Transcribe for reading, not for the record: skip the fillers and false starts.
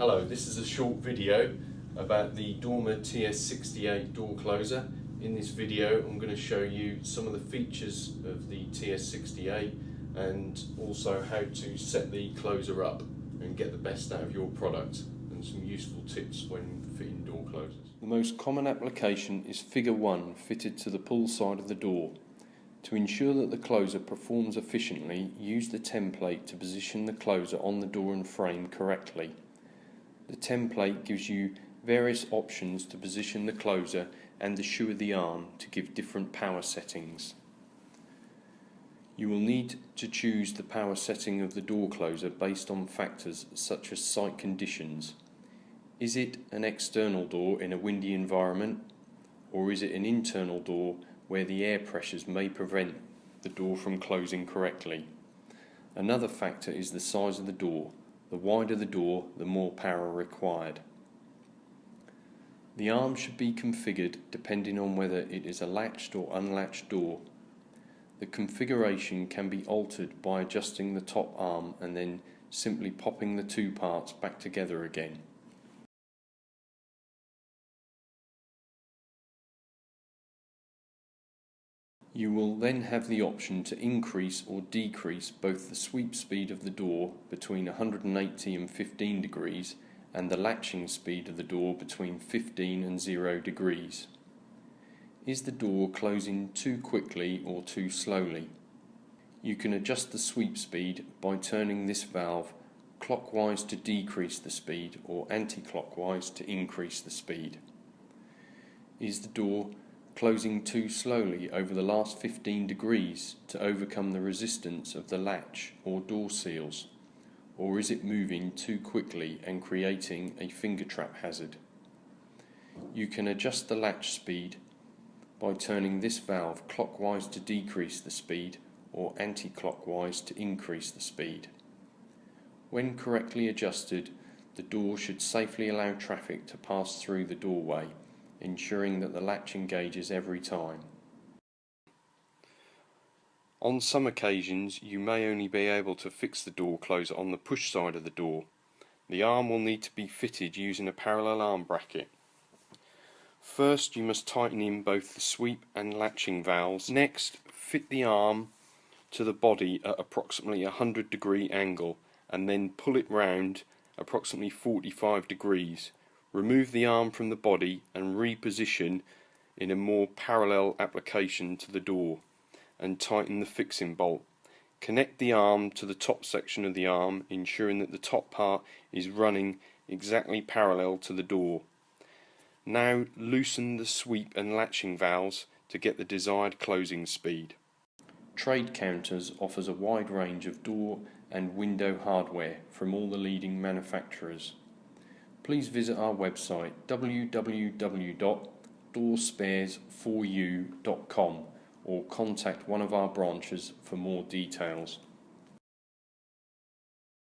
Hello, this is a short video about the DORMA TS68 door closer. In this video I'm going to show you some of the features of the TS68 and also how to set the closer up and get the best out of your product, and some useful tips when fitting door closers. The most common application is figure 1 fitted to the pull side of the door. To ensure that the closer performs efficiently, use the template to position the closer on the door and frame correctly. The template gives you various options to position the closer and the shoe of the arm to give different power settings. You will need to choose the power setting of the door closer based on factors such as site conditions. Is it an external door in a windy environment, or is it an internal door where the air pressures may prevent the door from closing correctly? Another factor is the size of the door. The wider the door, the more power required. The arm should be configured depending on whether it is a latched or unlatched door. The configuration can be altered by adjusting the top arm and then simply popping the two parts back together again. You will then have the option to increase or decrease both the sweep speed of the door between 180 and 15 degrees and the latching speed of the door between 15 and 0 degrees. Is the door closing too quickly or too slowly? You can adjust the sweep speed by turning this valve clockwise to decrease the speed or anti-clockwise to increase the speed. Is the door closing too slowly over the last 15 degrees to overcome the resistance of the latch or door seals, or is it moving too quickly and creating a finger trap hazard? You can adjust the latch speed by turning this valve clockwise to decrease the speed or anti-clockwise to increase the speed. When correctly adjusted, the door should safely allow traffic to pass through the doorway, ensuring that the latch engages every time. On some occasions you may only be able to fix the door closer on the push side of the door. The arm will need to be fitted using a parallel arm bracket. First you must tighten in both the sweep and latching valves. Next, fit the arm to the body at approximately a 100-degree angle and then pull it round approximately 45 degrees. Remove the arm from the body and reposition in a more parallel application to the door and tighten the fixing bolt. Connect the arm to the top section of the arm, ensuring that the top part is running exactly parallel to the door. Now loosen the sweep and latching valves to get the desired closing speed. Trade Counters offers a wide range of door and window hardware from all the leading manufacturers. Please visit our website www.doorspares4u.com or contact one of our branches for more details.